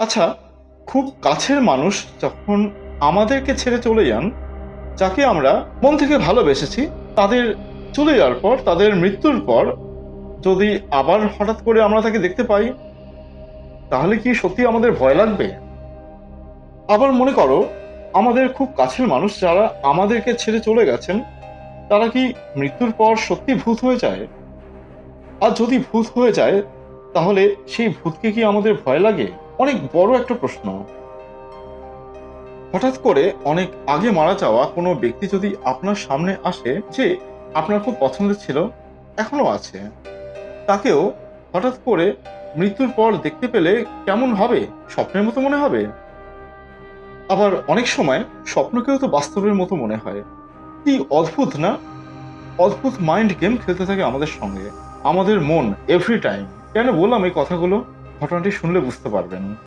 আচ্ছা, খুব কাছের মানুষ যখন আমাদেরকে ছেড়ে চলে যান, যাকে আমরা মন থেকে ভালোবেসেছি, তাদের চলে যাওয়ার পর, তাদের মৃত্যুর পর যদি আবার হঠাৎ করে আমরা তাকে দেখতে পাই, তাহলে কি সত্যি আমাদের ভয় লাগবে? আবার মনে করো, আমাদের খুব কাছের মানুষ যারা আমাদেরকে ছেড়ে চলে গেছেন, তারা কি মৃত্যুর পর সত্যি ভূত হয়ে যায়? আর যদি ভূত হয়ে যায়, তাহলে সেই ভূতকে কি আমাদের ভয় লাগে? অনেক বড় একটা প্রশ্ন। হঠাৎ করে অনেক আগে মারা যাওয়া কোনো ব্যক্তি যদি আপনার সামনে আসে, যে আপনার খুব পছন্দের ছিল, এখনো আছে, তাকেও হঠাৎ করে মৃত্যুর পর দেখতে পেলে কেমন হবে? স্বপ্নের মতো মনে হবে? আবার অনেক সময় স্বপ্নকেও তো বাস্তবের মতো মনে হয়। কি অদ্ভুত না? অদ্ভুত মাইন্ড গেম খেলতে থাকে আমাদের সঙ্গে, আমাদের মন এভরি টাইম। কেন বললাম এই কথাগুলো? ঘটনাটি শুনলে বুঝতে পারবেন।